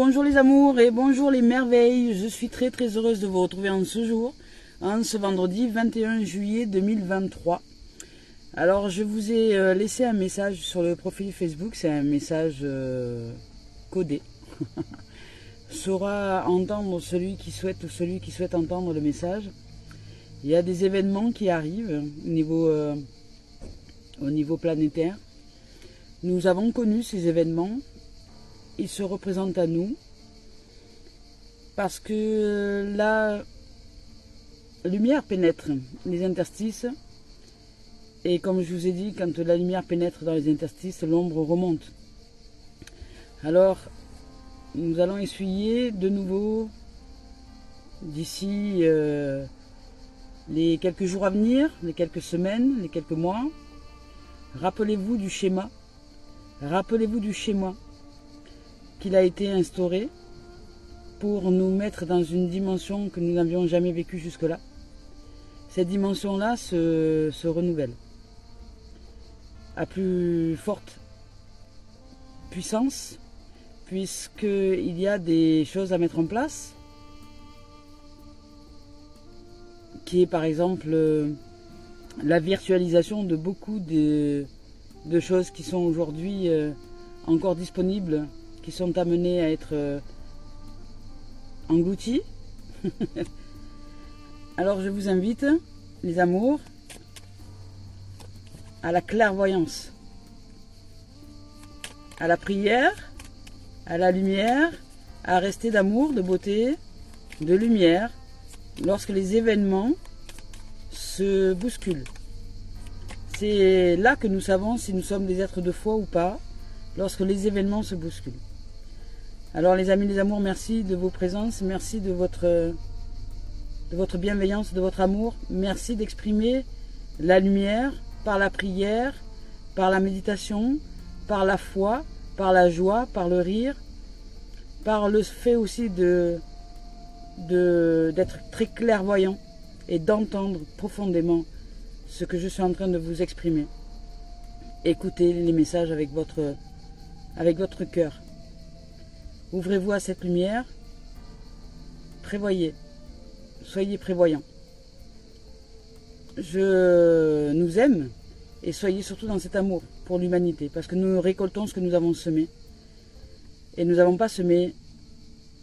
bonjour les amours et bonjour les merveilles. Je suis très heureuse de vous retrouver en ce jour, en ce vendredi 21 juillet 2023. Alors je vous ai laissé un message sur le profil Facebook, c'est un message codé. Saura entendre celui qui souhaite ou celui qui souhaite entendre le message. Il y a des événements qui arrivent au niveau planétaire. Nous avons connu ces événements. Ils se représentent à nous parce que la lumière pénètre les interstices et comme je vous ai dit, quand la lumière pénètre dans les interstices, l'ombre remonte. Alors, nous allons essuyer de nouveau d'ici les quelques jours à venir, les quelques semaines, les quelques mois. Rappelez-vous du schéma. Rappelez-vous du schéma qu'il a été instauré pour nous mettre dans une dimension que nous n'avions jamais vécue jusque-là. Cette dimension-là se renouvelle à plus forte puissance, puisqu'il y a des choses à mettre en place, qui est par exemple la virtualisation de beaucoup de choses qui sont aujourd'hui encore disponibles, qui sont amenés à être engloutis. Alors je vous invite, les amours, à la clairvoyance, à la prière, à la lumière, à rester d'amour, de beauté, de lumière, lorsque les événements se bousculent. C'est là que nous savons si nous sommes des êtres de foi ou pas, lorsque les événements se bousculent. Alors les amis, les amours, merci de vos présences, merci de votre bienveillance, de votre amour. Merci d'exprimer la lumière par la prière, par la méditation, par la foi, par la joie, par le rire, par le fait aussi d'être très clairvoyant et d'entendre profondément ce que je suis en train de vous exprimer. Écoutez les messages avec votre cœur. Ouvrez-vous à cette lumière, prévoyez, soyez prévoyants. Je nous aime et soyez surtout dans cet amour pour l'humanité, parce que nous récoltons ce que nous avons semé. Et nous n'avons pas semé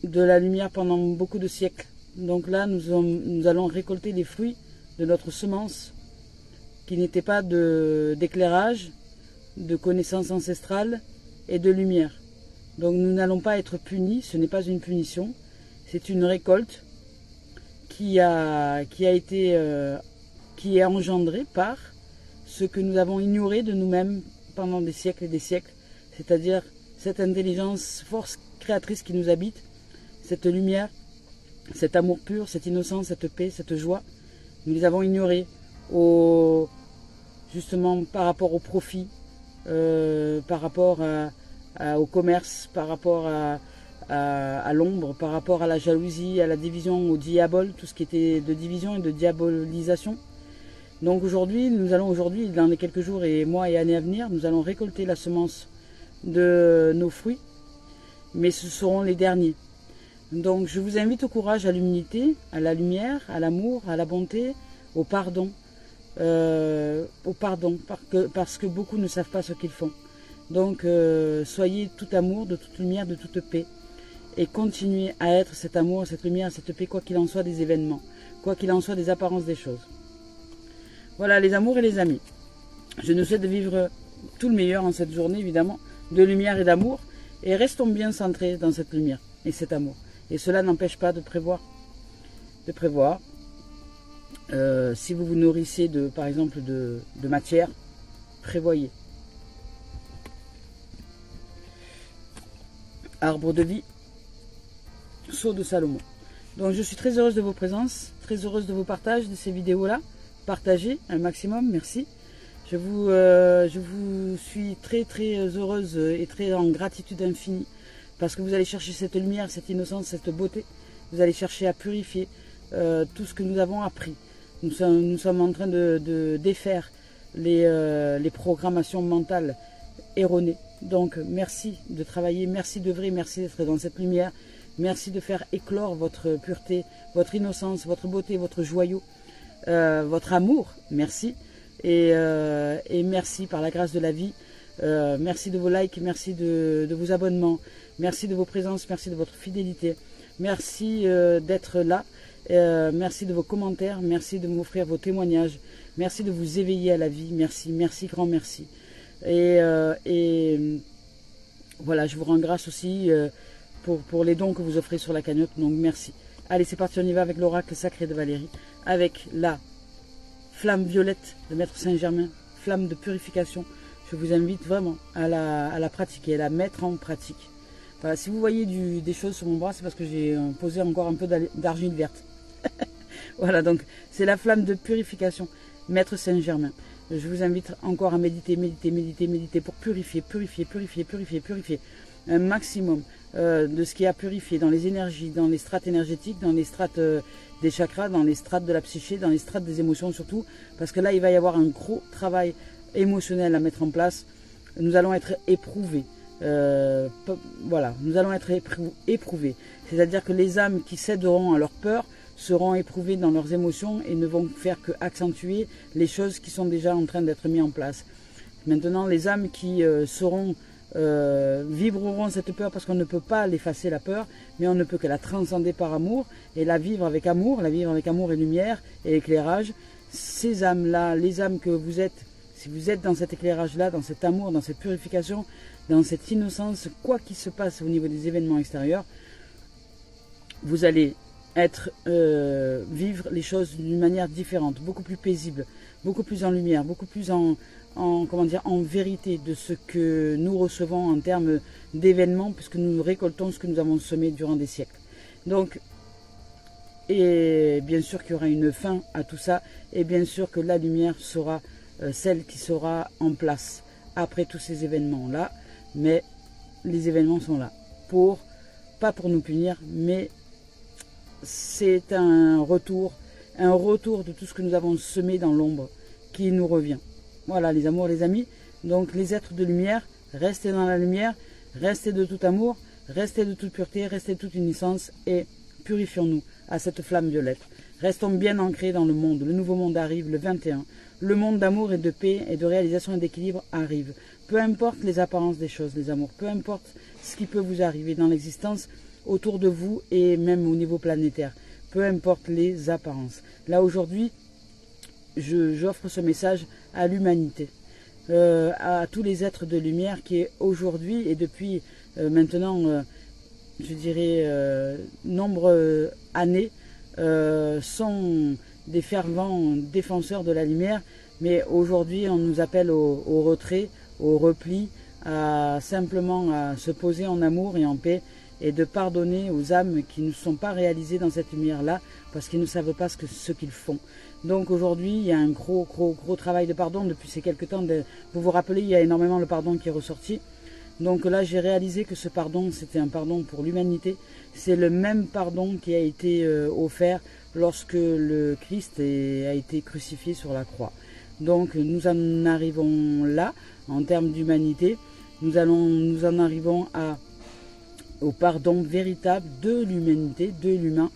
de la lumière pendant beaucoup de siècles. Donc là, nous allons récolter les fruits de notre semence, qui n'était pas d'éclairage, de connaissances ancestrales et de lumière. Donc nous n'allons pas être punis, ce n'est pas une punition, c'est une récolte qui est engendrée par ce que nous avons ignoré de nous-mêmes pendant des siècles et des siècles, c'est-à-dire cette intelligence, force créatrice qui nous habite, cette lumière, cet amour pur, cette innocence, cette paix, cette joie. Nous les avons ignorés justement par rapport au profit, par rapport au commerce, par rapport à l'ombre, par rapport à la jalousie, à la division, au diable, tout ce qui était de division et de diabolisation. Donc aujourd'hui, dans les quelques jours et mois et années à venir, nous allons récolter la semence de nos fruits, mais ce seront les derniers. Donc je vous invite au courage, à l'humilité, à la lumière, à l'amour, à la bonté, au pardon, parce que beaucoup ne savent pas ce qu'ils font. Donc soyez tout amour, de toute lumière, de toute paix, et continuez à être cet amour, cette lumière, cette paix, quoi qu'il en soit des événements, quoi qu'il en soit des apparences des choses. Voilà les amours et les amis. Je nous souhaite de vivre tout le meilleur en cette journée, évidemment, de lumière et d'amour, et restons bien centrés dans cette lumière et cet amour. Et cela n'empêche pas de prévoir. Si vous vous nourrissez par exemple de matière, prévoyez. Arbre de vie, sceau de Salomon. Donc je suis très heureuse de vos présences, très heureuse de vos partages de ces vidéos-là. Partagez un maximum, merci. Je vous suis très heureuse et très en gratitude infinie parce que vous allez chercher cette lumière, cette innocence, cette beauté. Vous allez chercher à purifier tout ce que nous avons appris. Nous sommes en train de défaire les programmations mentales erronées Donc merci de travailler, merci d'œuvrer, merci d'être dans cette lumière, merci de faire éclore votre pureté, votre innocence, votre beauté, votre joyau, votre amour, merci. Et merci par la grâce de la vie, merci de vos likes, merci de vos abonnements, merci de vos présences, merci de votre fidélité, merci d'être là, merci de vos commentaires, merci de m'offrir vos témoignages, merci de vous éveiller à la vie, merci, merci, grand merci. Et voilà, je vous rends grâce aussi pour les dons que vous offrez sur la cagnotte, donc merci. Allez, c'est parti, on y va avec l'oracle sacré de Valérie, avec la flamme violette de Maître Saint-Germain, flamme de purification. Je vous invite vraiment à la pratiquer, à la mettre en pratique. Voilà, si vous voyez des choses sur mon bras, c'est parce que j'ai posé encore un peu d'argile verte. Voilà, donc c'est la flamme de purification, Maître Saint-Germain. Je vous invite encore à méditer, méditer, méditer, méditer pour purifier, purifier, purifier, purifier, purifier un maximum de ce qui a purifié dans les énergies, dans les strates énergétiques, dans les strates des chakras, dans les strates de la psyché, dans les strates des émotions surtout, parce que là il va y avoir un gros travail émotionnel à mettre en place. Nous allons être éprouvés. Voilà, nous allons être éprouvés. C'est-à-dire que les âmes qui céderont à leur peur seront éprouvés dans leurs émotions et ne vont faire que accentuer les choses qui sont déjà en train d'être mises en place. Maintenant, les âmes qui vibreront cette peur, parce qu'on ne peut pas l'effacer la peur, mais on ne peut que la transcender par amour et la vivre avec amour et lumière et éclairage. Ces âmes-là, les âmes que vous êtes, si vous êtes dans cet éclairage-là, dans cet amour, dans cette purification, dans cette innocence, quoi qu'il se passe au niveau des événements extérieurs, vous allez vivre les choses d'une manière différente, beaucoup plus paisible, beaucoup plus en lumière, beaucoup plus en vérité de ce que nous recevons en termes d'événements, puisque nous récoltons ce que nous avons semé durant des siècles. Donc, et bien sûr qu'il y aura une fin à tout ça, et bien sûr que la lumière sera celle qui sera en place après tous ces événements-là, mais les événements sont là, pas pour nous punir, mais c'est un retour de tout ce que nous avons semé dans l'ombre qui nous revient. Voilà les amours, les amis. Donc les êtres de lumière, restez dans la lumière, restez de tout amour, restez de toute pureté, restez de toute innocence et purifions-nous à cette flamme violette. Restons bien ancrés dans le monde. Le nouveau monde arrive, le 21. Le monde d'amour et de paix et de réalisation et d'équilibre arrive. Peu importe les apparences des choses, les amours, peu importe ce qui peut vous arriver dans l'existence, autour de vous et même au niveau planétaire. Peu importe les apparences. Là aujourd'hui, j'offre ce message à l'humanité, à tous les êtres de lumière qui aujourd'hui et depuis maintenant, je dirais, nombreuses années, sont des fervents défenseurs de la lumière, mais aujourd'hui on nous appelle au retrait, au repli, simplement à se poser en amour et en paix, et de pardonner aux âmes qui ne sont pas réalisées dans cette lumière-là, parce qu'ils ne savent pas ce qu'ils font. Donc aujourd'hui, il y a un gros travail de pardon depuis ces quelques temps. Vous vous rappelez, il y a énormément le pardon qui est ressorti. Donc là, j'ai réalisé que ce pardon, c'était un pardon pour l'humanité. C'est le même pardon qui a été offert lorsque le Christ a été crucifié sur la croix. Donc nous en arrivons là, en termes d'humanité. Nous en arrivons au pardon véritable de l'humanité, de l'humain,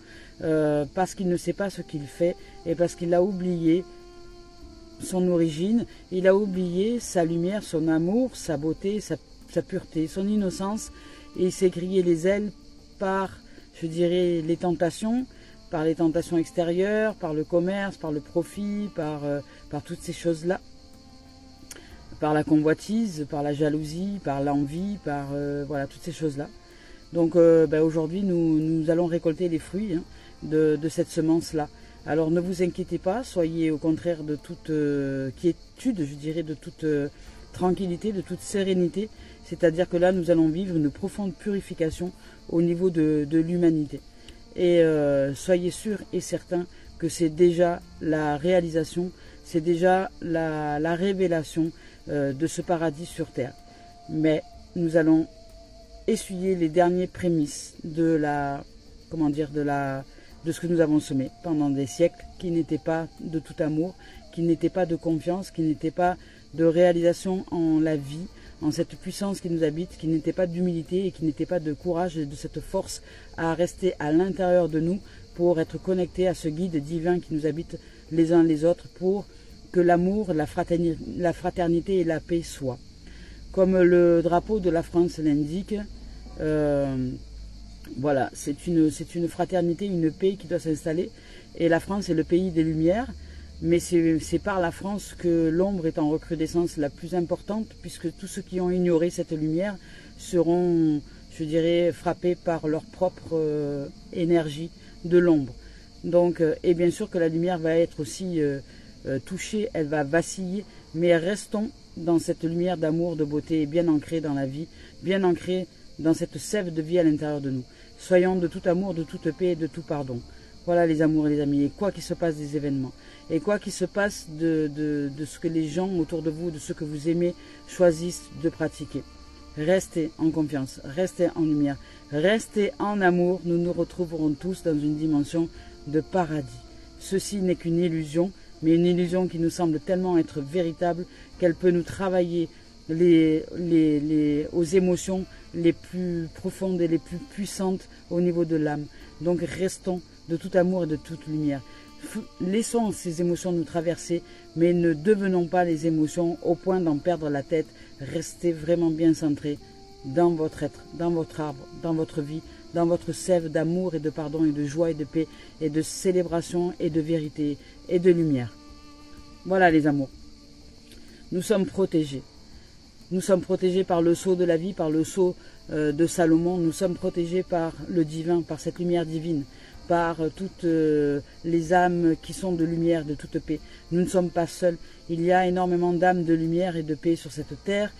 parce qu'il ne sait pas ce qu'il fait et parce qu'il a oublié son origine, il a oublié sa lumière, son amour, sa beauté, sa pureté, son innocence, et il s'est grillé les ailes par, je dirais, les tentations extérieures, par le commerce, par le profit, par toutes ces choses-là, par la convoitise, par la jalousie, par l'envie, voilà, toutes ces choses-là. Donc aujourd'hui, nous allons récolter les fruits de cette semence-là. Alors ne vous inquiétez pas, soyez au contraire de toute quiétude, je dirais, de toute tranquillité, de toute sérénité. C'est-à-dire que là, nous allons vivre une profonde purification au niveau de l'humanité. Et soyez sûrs et certains que c'est déjà la réalisation, c'est déjà la révélation de ce paradis sur terre. Mais nous allons essuyer les derniers prémices de ce que nous avons semé pendant des siècles, qui n'était pas de tout amour, qui n'était pas de confiance, qui n'était pas de réalisation en la vie, en cette puissance qui nous habite, qui n'était pas d'humilité et qui n'était pas de courage et de cette force à rester à l'intérieur de nous pour être connectés à ce guide divin qui nous habite les uns les autres, pour que l'amour, la fraternité et la paix soient. Comme le drapeau de la France l'indique, voilà, c'est une fraternité, une paix qui doit s'installer. Et la France est le pays des Lumières, mais c'est par la France que l'ombre est en recrudescence la plus importante, puisque tous ceux qui ont ignoré cette lumière seront, je dirais, frappés par leur propre énergie de l'ombre. Donc, et bien sûr que la lumière va être aussi touchée, elle va vaciller, mais restons dans cette lumière d'amour, de beauté, bien ancrée dans la vie, bien ancrée dans cette sève de vie à l'intérieur de nous. Soyons de tout amour, de toute paix et de tout pardon. Voilà les amours et les amis, et quoi qu'il se passe des événements, et quoi qu'il se passe de ce que les gens autour de vous, de ce que vous aimez, choisissent de pratiquer. Restez en confiance, restez en lumière, restez en amour, nous nous retrouverons tous dans une dimension de paradis. Ceci n'est qu'une illusion, mais une illusion qui nous semble tellement être véritable qu'elle peut nous travailler aux émotions les plus profondes et les plus puissantes au niveau de l'âme. Donc restons de tout amour et de toute lumière. Laissons ces émotions nous traverser, mais ne devenons pas les émotions au point d'en perdre la tête. Restez vraiment bien centrés dans votre être, dans votre arbre, dans votre vie, dans votre sève d'amour et de pardon et de joie et de paix et de célébration et de vérité et de lumière. Voilà les amours. Nous sommes protégés. Nous sommes protégés par le sceau de la vie, par le sceau de Salomon. Nous sommes protégés par le divin, par cette lumière divine, par toutes les âmes qui sont de lumière, de toute paix. Nous ne sommes pas seuls. Il y a énormément d'âmes de lumière et de paix sur cette terre,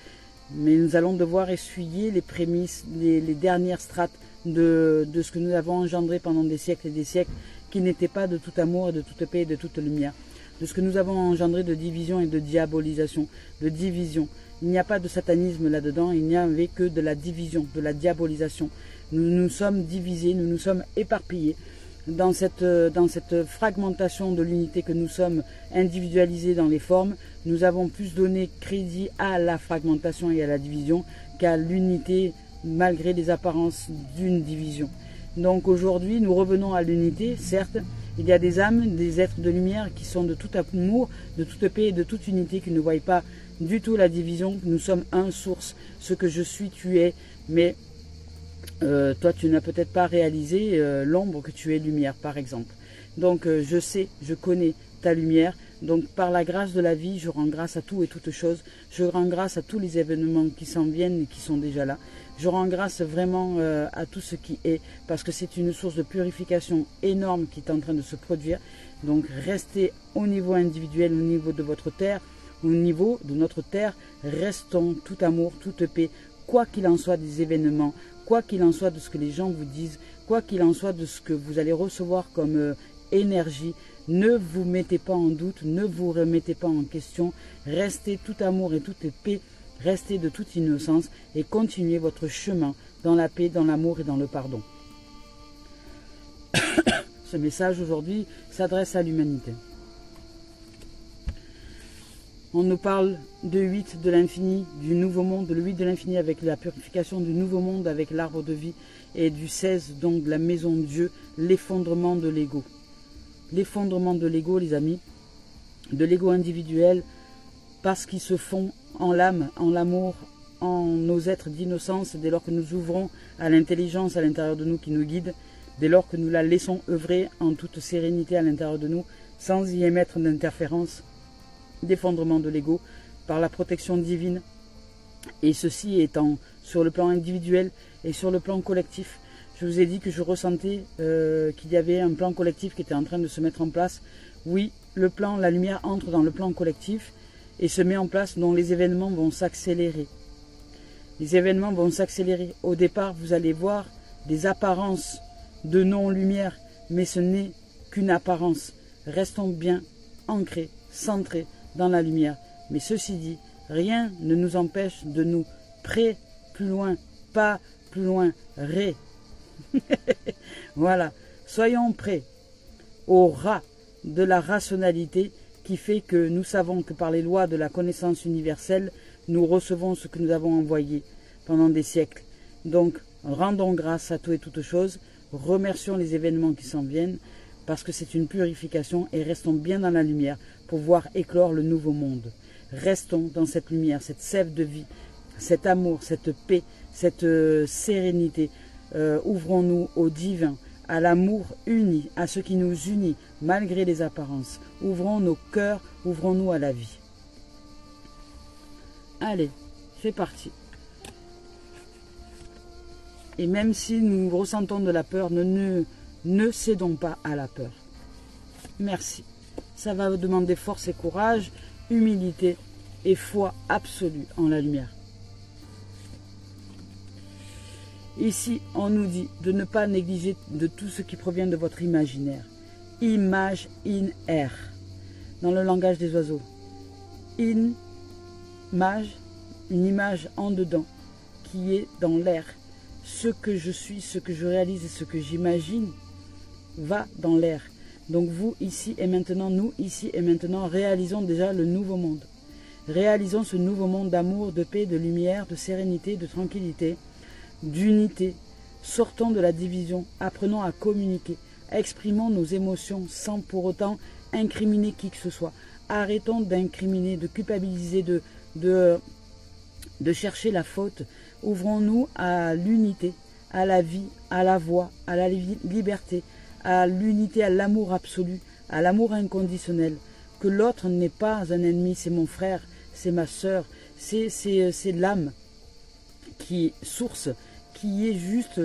mais nous allons devoir essuyer les prémices, les dernières strates de ce que nous avons engendré pendant des siècles et des siècles, qui n'étaient pas de tout amour et de toute paix et de toute lumière. De ce que nous avons engendré de division et de diabolisation, de division. Il n'y a pas de satanisme là-dedans, il n'y avait que de la division, de la diabolisation. Nous nous sommes divisés, nous nous sommes éparpillés dans cette fragmentation de l'unité que nous sommes individualisés dans les formes. Nous avons plus donné crédit à la fragmentation et à la division qu'à l'unité, malgré les apparences d'une division. Donc aujourd'hui, nous revenons à l'unité, certes. Il y a des âmes, des êtres de lumière qui sont de tout amour, de toute paix et de toute unité, qui ne voient pas du tout la division. Nous sommes un source. Ce que je suis, tu es. Mais toi, tu n'as peut-être pas réalisé l'ombre que tu es lumière, par exemple. Donc je sais, je connais ta lumière. Donc par la grâce de la vie, je rends grâce à tout et toutes choses. Je rends grâce à tous les événements qui s'en viennent et qui sont déjà là. Je rends grâce vraiment à tout ce qui est, parce que c'est une source de purification énorme qui est en train de se produire. Donc restez au niveau individuel, au niveau de votre terre, au niveau de notre terre, restons tout amour, toute paix, quoi qu'il en soit des événements, quoi qu'il en soit de ce que les gens vous disent, quoi qu'il en soit de ce que vous allez recevoir comme énergie. Ne vous mettez pas en doute, ne vous remettez pas en question, restez tout amour et toute paix. Restez de toute innocence et continuez votre chemin dans la paix, dans l'amour et dans le pardon. Ce message aujourd'hui s'adresse à l'humanité. On nous parle de 8 de l'infini, du nouveau monde, le 8 de l'infini avec la purification du nouveau monde, avec l'arbre de vie, et du 16, donc de la maison de Dieu, l'effondrement de l'ego. L'effondrement de l'ego, les amis, de l'ego individuel, parce qu'ils se font en l'âme, en l'amour, en nos êtres d'innocence, dès lors que nous ouvrons à l'intelligence à l'intérieur de nous qui nous guide, dès lors que nous la laissons œuvrer en toute sérénité à l'intérieur de nous, sans y émettre d'interférence, d'effondrement de l'ego, par la protection divine, et ceci étant sur le plan individuel et sur le plan collectif. Je vous ai dit que je ressentais qu'il y avait un plan collectif qui était en train de se mettre en place. Oui, le plan, la lumière entre dans le plan collectif, et se met en place, dont les événements vont s'accélérer. Les événements vont s'accélérer. Au départ, vous allez voir des apparences de non-lumière, mais ce n'est qu'une apparence. Restons bien ancrés, centrés dans la lumière. Mais ceci dit, rien ne nous empêche de nous près, plus loin, pas plus loin, ré. Voilà, soyons prêts au rat de la rationalité, qui fait que nous savons que par les lois de la connaissance universelle, nous recevons ce que nous avons envoyé pendant des siècles. Donc, rendons grâce à tout et toutes choses, remercions les événements qui s'en viennent, parce que c'est une purification, et restons bien dans la lumière pour voir éclore le nouveau monde. Restons dans cette lumière, cette sève de vie, cet amour, cette paix, cette sérénité. Ouvrons-nous au divin, à l'amour uni, à ce qui nous unit, malgré les apparences. Ouvrons nos cœurs, ouvrons-nous à la vie. Allez, c'est parti. Et même si nous ressentons de la peur, ne cédons pas à la peur. Merci. Ça va demander force et courage, humilité et foi absolue en la lumière. Ici, on nous dit de ne pas négliger de tout ce qui provient de votre imaginaire. Image in air, dans le langage des oiseaux. Image, une image en dedans, qui est dans l'air. Ce que je suis, ce que je réalise et ce que j'imagine va dans l'air. Donc vous, ici et maintenant, nous, ici et maintenant, réalisons déjà le nouveau monde. Réalisons ce nouveau monde d'amour, de paix, de lumière, de sérénité, de tranquillité, d'unité. Sortons de la division, apprenons à communiquer, exprimons nos émotions sans pour autant incriminer qui que ce soit. Arrêtons d'incriminer, de culpabiliser, de chercher la faute. Ouvrons-nous à l'unité, à la vie, à la voix, à la liberté, à l'unité, à l'amour absolu, à l'amour inconditionnel. Que l'autre n'est pas un ennemi, c'est mon frère, c'est ma sœur, c'est l'âme qui est source, qui est juste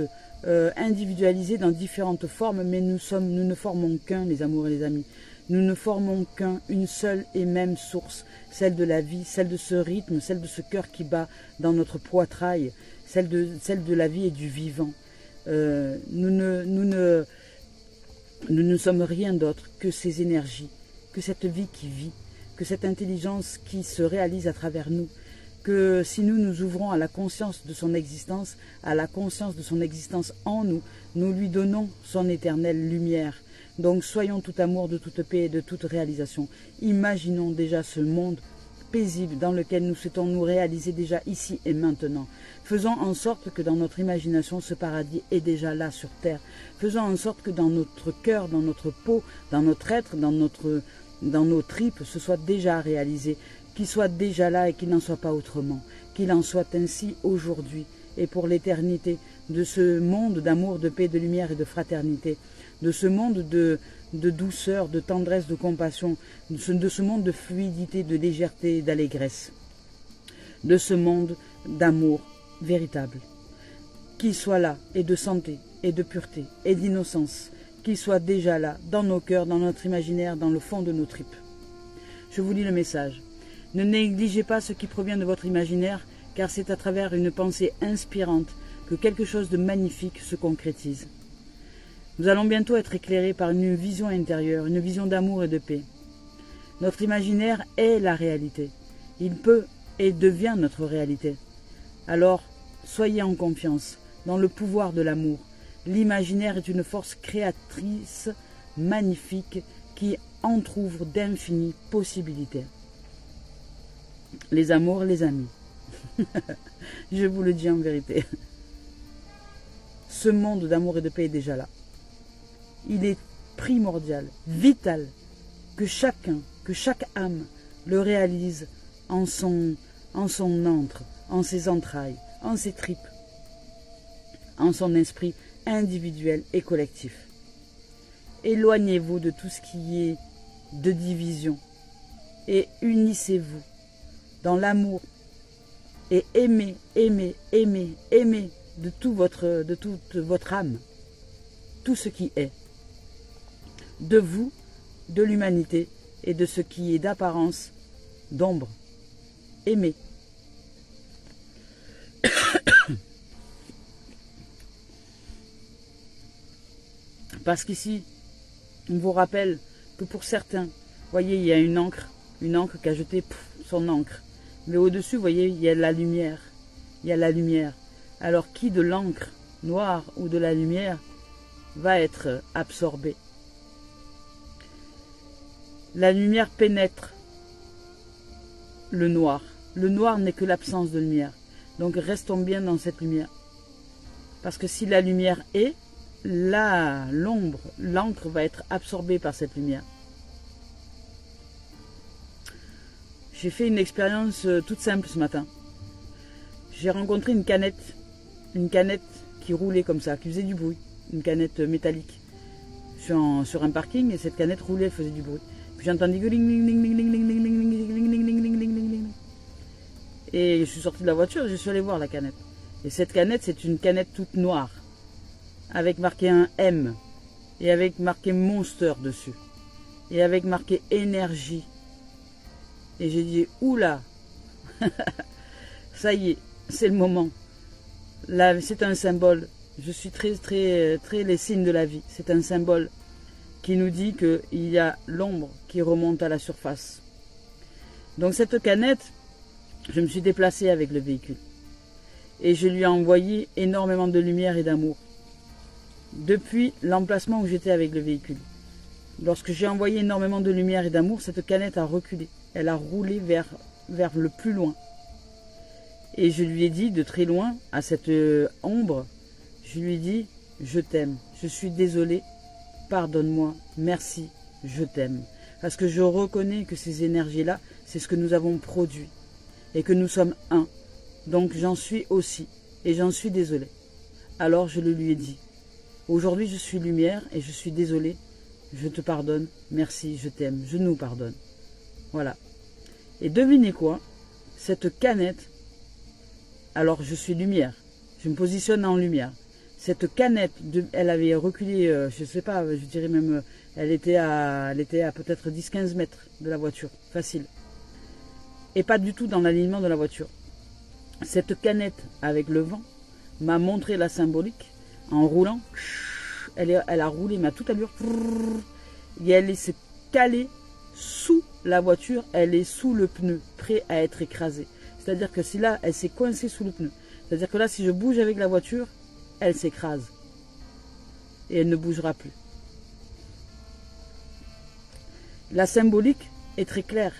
individualisée dans différentes formes, mais nous ne formons qu'un, les amours et les amis. Nous ne formons qu'un, une seule et même source, celle de la vie, celle de ce rythme, celle de ce cœur qui bat dans notre poitrail, celle de la vie et du vivant. Nous ne sommes rien d'autre que ces énergies, que cette vie qui vit, que cette intelligence qui se réalise à travers nous, que si nous nous ouvrons à la conscience de son existence, à la conscience de son existence en nous, nous lui donnons son éternelle lumière. Donc soyons tout amour, de toute paix et de toute réalisation. Imaginons déjà ce monde paisible dans lequel nous souhaitons nous réaliser déjà ici et maintenant. Faisons en sorte que dans notre imagination, ce paradis est déjà là sur terre. Faisons en sorte que dans notre cœur, dans notre peau, dans notre être, dans nos tripes, ce soit déjà réalisé. Qu'il soit déjà là et qu'il n'en soit pas autrement. Qu'il en soit ainsi aujourd'hui et pour l'éternité de ce monde d'amour, de paix, de lumière et de fraternité. De ce monde de douceur, de tendresse, de compassion, de ce monde de fluidité, de légèreté et d'allégresse, de ce monde d'amour véritable, qu'il soit là, et de santé, et de pureté, et d'innocence, qu'il soit déjà là, dans nos cœurs, dans notre imaginaire, dans le fond de nos tripes. Je vous lis le message. Ne négligez pas ce qui provient de votre imaginaire, car c'est à travers une pensée inspirante que quelque chose de magnifique se concrétise. Nous allons bientôt être éclairés par une vision intérieure, une vision d'amour et de paix. Notre imaginaire est la réalité. Il peut et devient notre réalité. Alors, soyez en confiance dans le pouvoir de l'amour. L'imaginaire est une force créatrice magnifique qui entrouvre d'infinies possibilités. Les amours, les amis. Je vous le dis en vérité. Ce monde d'amour et de paix est déjà là. Il est primordial, vital, que chacun, que chaque âme le réalise en son antre, en ses entrailles, en ses tripes, en son esprit individuel et collectif. Éloignez-vous de tout ce qui est de division et unissez-vous dans l'amour et aimez, aimez, aimez, aimez de toute votre âme, tout ce qui est. De vous, de l'humanité et de ce qui est d'apparence, d'ombre. Aimez. Parce qu'ici, on vous rappelle que pour certains, voyez, il y a une encre qui a jeté son encre. Mais au-dessus, vous voyez, il y a la lumière. Il y a la lumière. Alors, qui de l'encre noire ou de la lumière va être absorbé? La lumière pénètre le noir Le noir n'est que l'absence de lumière. Donc restons bien dans cette lumière. Parce que si la lumière est, là, l'ombre, l'encre va être absorbée par cette lumière. J'ai fait une expérience toute simple ce matin. J'ai rencontré une canette qui roulait comme ça, qui faisait du bruit, une canette métallique. Je suis sur un parking et cette canette roulait, elle faisait du bruit. Puis j'ai entendu et je suis sorti de la voiture et je suis allé voir la canette. Et cette canette, c'est une canette toute noire, avec marqué un M, et avec marqué Monster dessus, et avec marqué énergie. Et j'ai dit, oula, ça y est, c'est le moment. Là, c'est un symbole. Je suis très les signes de la vie. C'est un symbole qui nous dit qu'il y a l'ombre qui remonte à la surface. Donc cette canette, je me suis déplacée avec le véhicule. Et je lui ai envoyé énormément de lumière et d'amour. Depuis l'emplacement où j'étais avec le véhicule. Lorsque j'ai envoyé énormément de lumière et d'amour, cette canette a reculé. Elle a roulé vers le plus loin. Et je lui ai dit de très loin, à cette ombre, je lui ai dit, je t'aime, je suis désolé, pardonne-moi, merci, je t'aime. Parce que je reconnais que ces énergies-là, c'est ce que nous avons produit. Et que nous sommes un. Donc j'en suis aussi. Et j'en suis désolé. Alors je le lui ai dit. Aujourd'hui je suis lumière et je suis désolé. Je te pardonne, merci, je t'aime, je nous pardonne. Voilà. Et devinez quoi? Cette canette, alors je suis lumière, je me positionne en lumière. Cette canette, elle avait reculé, je ne sais pas, je dirais même, elle était à peut-être 10-15 mètres de la voiture, facile. Et pas du tout dans l'alignement de la voiture. Cette canette, avec le vent, m'a montré la symbolique en roulant. Elle a roulé, mais à toute allure. Et elle s'est calée sous la voiture, elle est sous le pneu, prêt à être écrasée. C'est-à-dire que si là, elle s'est coincée sous le pneu. C'est-à-dire que là, si je bouge avec la voiture, elle s'écrase. Et elle ne bougera plus. La symbolique est très claire.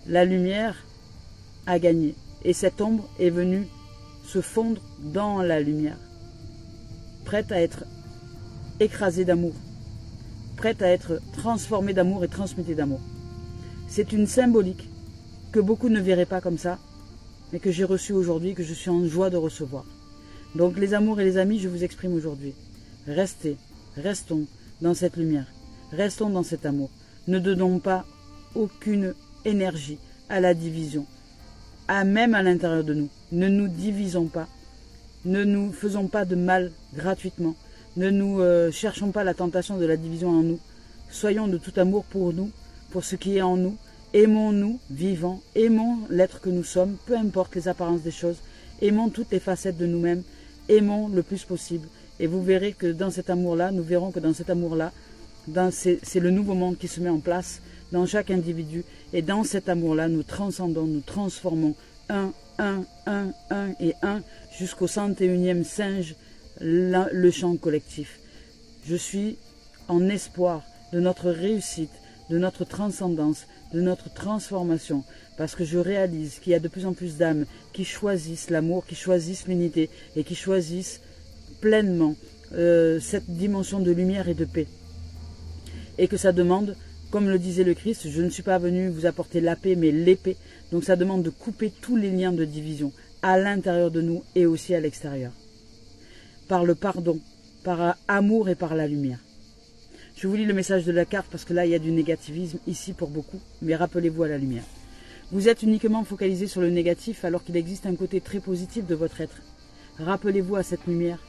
La lumière a gagné. Et cette ombre est venue se fondre dans la lumière. Prête à être écrasée d'amour. Prête à être transformée d'amour et transmutée d'amour. C'est une symbolique que beaucoup ne verraient pas comme ça, mais que j'ai reçue aujourd'hui, que je suis en joie de recevoir. Donc les amours et les amis, je vous exprime aujourd'hui. Restons dans cette lumière. Restons dans cet amour. Ne donnons pas aucune énergie à la division. Même à l'intérieur de nous. Ne nous divisons pas. Ne nous faisons pas de mal gratuitement. Ne nous cherchons pas la tentation de la division en nous. Soyons de tout amour pour nous, pour ce qui est en nous. Aimons-nous vivants, aimons l'être que nous sommes, peu importe les apparences des choses. Aimons toutes les facettes de nous-mêmes. Aimons le plus possible. Et vous verrez que dans cet amour-là, nous verrons que dans cet amour-là, c'est le nouveau monde qui se met en place dans chaque individu. Et dans cet amour-là, nous transcendons, nous transformons un et un jusqu'au 101e singe, le chant collectif. Je suis en espoir de notre réussite, de notre transcendance, de notre transformation, parce que je réalise qu'il y a de plus en plus d'âmes qui choisissent l'amour, qui choisissent l'unité et qui choisissent pleinement cette dimension de lumière et de paix. Et que ça demande, comme le disait le Christ, je ne suis pas venu vous apporter la paix, mais l'épée. Donc ça demande de couper tous les liens de division, à l'intérieur de nous et aussi à l'extérieur. Par le pardon, par amour et par la lumière. Je vous lis le message de la carte parce que là, il y a du négativisme ici pour beaucoup, mais rappelez-vous à la lumière. Vous êtes uniquement focalisé sur le négatif alors qu'il existe un côté très positif de votre être. Rappelez-vous à cette lumière.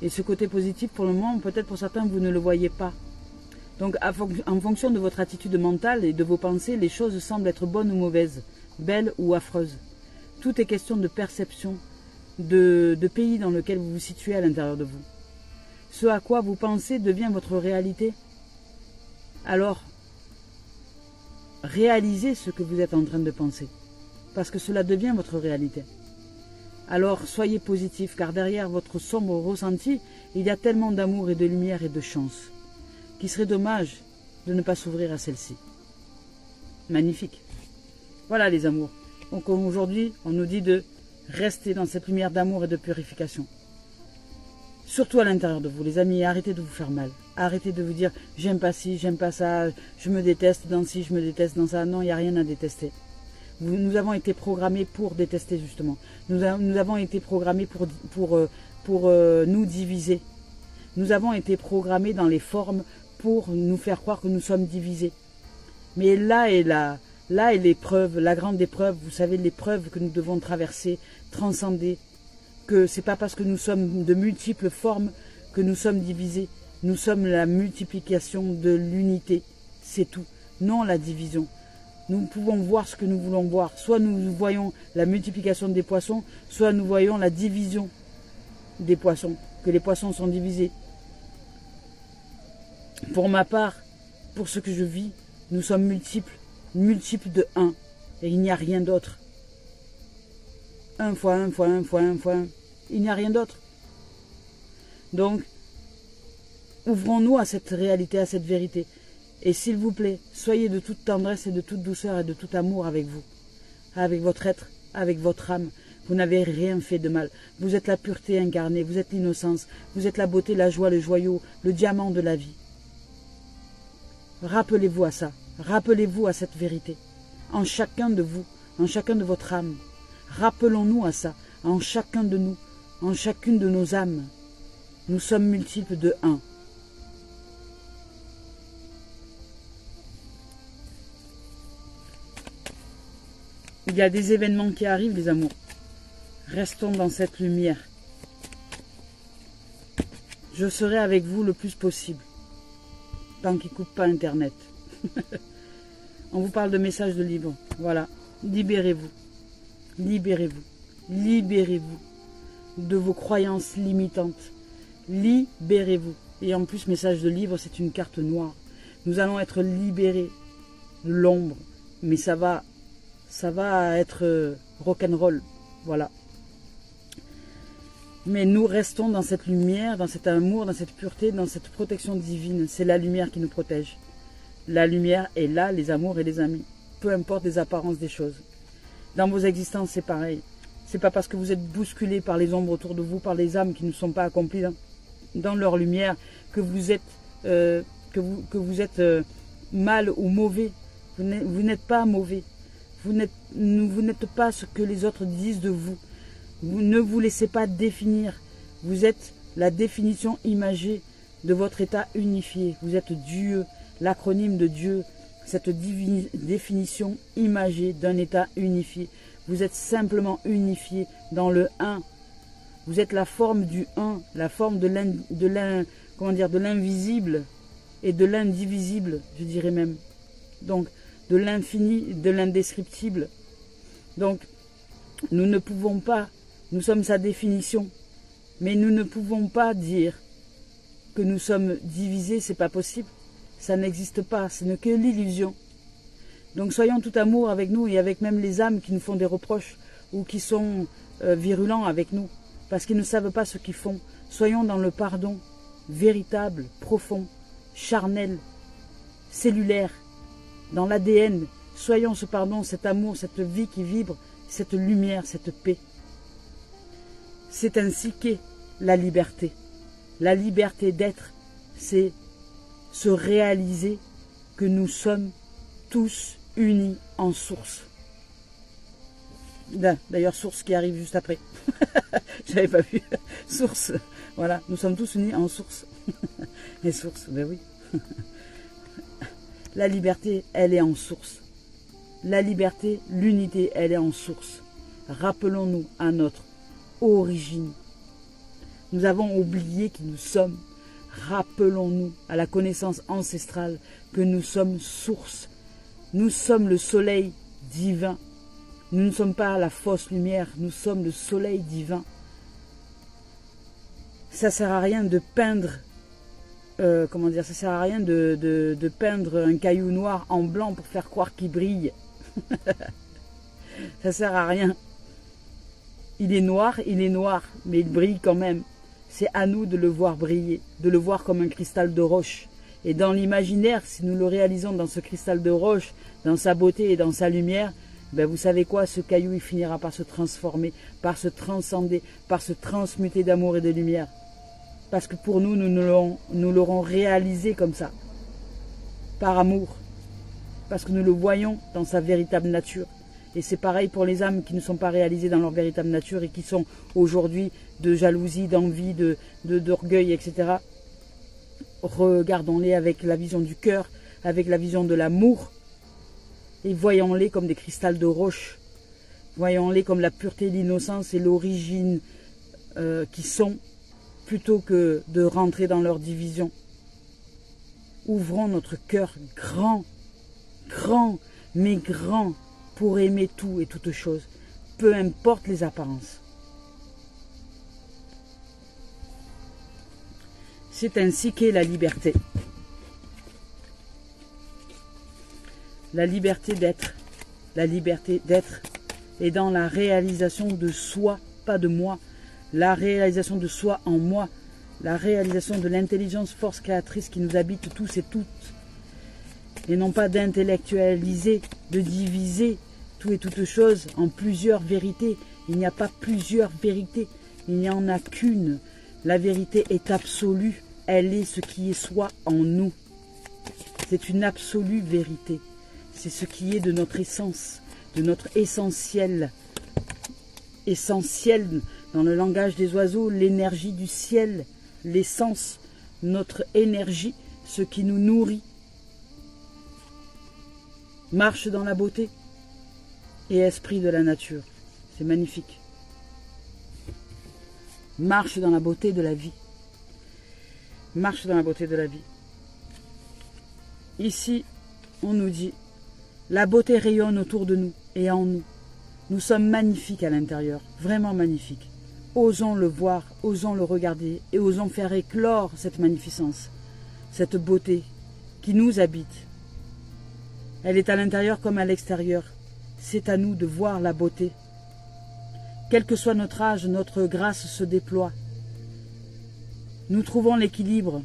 Et ce côté positif, pour le moment, peut-être pour certains, vous ne le voyez pas. Donc, en fonction de votre attitude mentale et de vos pensées, les choses semblent être bonnes ou mauvaises, belles ou affreuses. Tout est question de perception, de pays dans lequel vous vous situez à l'intérieur de vous. Ce à quoi vous pensez devient votre réalité. Alors, réalisez ce que vous êtes en train de penser, parce que cela devient votre réalité. Alors, soyez positif, car derrière votre sombre ressenti, il y a tellement d'amour et de lumière et de chance, qu'il serait dommage de ne pas s'ouvrir à celle-ci. Magnifique. Voilà les amours. Donc aujourd'hui, on nous dit de rester dans cette lumière d'amour et de purification. Surtout à l'intérieur de vous, les amis, arrêtez de vous faire mal. Arrêtez de vous dire, j'aime pas ci, j'aime pas ça, je me déteste dans ci, je me déteste dans ça. Non, il n'y a rien à détester. Nous avons été programmés pour détester, justement. Nous avons été programmés pour nous diviser. Nous avons été programmés dans les formes pour nous faire croire que nous sommes divisés. Mais là est l'épreuve, la grande épreuve, vous savez, l'épreuve que nous devons traverser, transcender, que c'est pas parce que nous sommes de multiples formes que nous sommes divisés. Nous sommes la multiplication de l'unité, c'est tout, non la division. Nous pouvons voir ce que nous voulons voir. Soit nous voyons la multiplication des poissons, soit nous voyons la division des poissons, que les poissons sont divisés. Pour ma part, pour ce que je vis, nous sommes multiples de 1, et il n'y a rien d'autre. 1 fois 1 fois 1 fois 1 fois 1, il n'y a rien d'autre. Donc, ouvrons-nous à cette réalité, à cette vérité. Et s'il vous plaît, soyez de toute tendresse et de toute douceur et de tout amour avec vous, avec votre être, avec votre âme. Vous n'avez rien fait de mal. Vous êtes la pureté incarnée, vous êtes l'innocence, vous êtes la beauté, la joie, le joyau, le diamant de la vie. Rappelez-vous à ça, rappelez-vous à cette vérité, en chacun de vous, en chacun de votre âme. Rappelons-nous à ça, en chacun de nous, en chacune de nos âmes. Nous sommes multiples de 1. Il y a des événements qui arrivent, les amours. Restons dans cette lumière. Je serai avec vous le plus possible, tant qu'il ne coupe pas Internet. On vous parle de messages de livres. Voilà. Libérez-vous. Libérez-vous. Libérez-vous de vos croyances limitantes. Libérez-vous. Et en plus, message de livre, c'est une carte noire. Nous allons être libérés de l'ombre. Mais ça va être rock'n'roll. Voilà. Mais nous restons dans cette lumière, dans cet amour, dans cette pureté, dans cette protection divine. C'est la lumière qui nous protège. La lumière est là, les amours et les amis. Peu importe les apparences des choses. Dans vos existences, c'est pareil. C'est pas parce que vous êtes bousculés par les ombres autour de vous, par les âmes qui ne sont pas accomplies dans leur lumière, que vous êtes mal ou mauvais. Vous n'êtes pas mauvais. Vous n'êtes pas ce que les autres disent de vous. Vous ne vous laissez pas définir. Vous êtes la définition imagée de votre état unifié. Vous êtes Dieu, l'acronyme de Dieu, cette définition imagée d'un état unifié. Vous êtes simplement unifié dans le 1. Vous êtes la forme du 1, la forme de l'invisible et de l'indivisible, je dirais même. Donc, de l'infini, de l'indescriptible. Donc, nous ne pouvons pas, nous sommes sa définition, mais nous ne pouvons pas dire que nous sommes divisés, c'est pas possible. Ça n'existe pas, ce n'est que l'illusion. Donc soyons tout amour avec nous et avec même les âmes qui nous font des reproches ou qui sont virulents avec nous, parce qu'ils ne savent pas ce qu'ils font. Soyons dans le pardon véritable, profond, charnel, cellulaire, dans l'ADN. Soyons ce pardon, cet amour, cette vie qui vibre, cette lumière, cette paix. C'est ainsi qu'est la liberté. La liberté d'être, c'est se réaliser que nous sommes tous unis en source. D'ailleurs, source qui arrive juste après. J'avais pas vu. Source. Voilà, nous sommes tous unis en source. Et source, ben oui. La liberté, elle est en source. La liberté, l'unité, elle est en source. Rappelons-nous à notre origine. Nous avons oublié qui nous sommes. Rappelons-nous à la connaissance ancestrale que nous sommes source. Nous sommes le soleil divin. Nous ne sommes pas la fausse lumière, nous sommes le soleil divin. Ça ne sert à rien de peindre, ça sert à rien de peindre un caillou noir en blanc pour faire croire qu'il brille. Ça ne sert à rien. Il est noir, mais il brille quand même. C'est à nous de le voir briller, de le voir comme un cristal de roche. Et dans l'imaginaire, si nous le réalisons dans ce cristal de roche, dans sa beauté et dans sa lumière, ben vous savez quoi, ce caillou il finira par se transformer, par se transcender, par se transmuter d'amour et de lumière. Parce que pour nous, nous l'aurons réalisé comme ça, par amour, parce que nous le voyons dans sa véritable nature. Et c'est pareil pour les âmes qui ne sont pas réalisées dans leur véritable nature et qui sont aujourd'hui de jalousie, d'envie, d'orgueil, etc. Regardons-les avec la vision du cœur, avec la vision de l'amour, et voyons-les comme des cristals de roche. Voyons-les comme la pureté, l'innocence et l'origine qui sont, plutôt que de rentrer dans leur division. Ouvrons notre cœur grand, grand, mais grand, pour aimer tout et toutes choses, peu importe les apparences. C'est ainsi qu'est la liberté. La liberté d'être. La liberté d'être est dans la réalisation de soi, pas de moi. La réalisation de soi en moi. La réalisation de l'intelligence force créatrice qui nous habite tous et toutes. Et non pas d'intellectualiser, de diviser tout et toutes choses en plusieurs vérités. Il n'y a pas plusieurs vérités, il n'y en a qu'une. La vérité est absolue, elle est ce qui est soi en nous. C'est une absolue vérité. C'est ce qui est de notre essence, de notre essentiel. Essentiel dans le langage des oiseaux, l'énergie du ciel, l'essence, notre énergie, ce qui nous nourrit. Marche dans la beauté et esprit de la nature. C'est magnifique. Marche dans la beauté de la vie. Marche dans la beauté de la vie. Ici, on nous dit, la beauté rayonne autour de nous et en nous. Nous sommes magnifiques à l'intérieur, vraiment magnifiques. Osons le voir, osons le regarder et osons faire éclore cette magnificence, cette beauté qui nous habite. Elle est à l'intérieur comme à l'extérieur. C'est à nous de voir la beauté. Quel que soit notre âge, notre grâce se déploie. Nous trouvons l'équilibre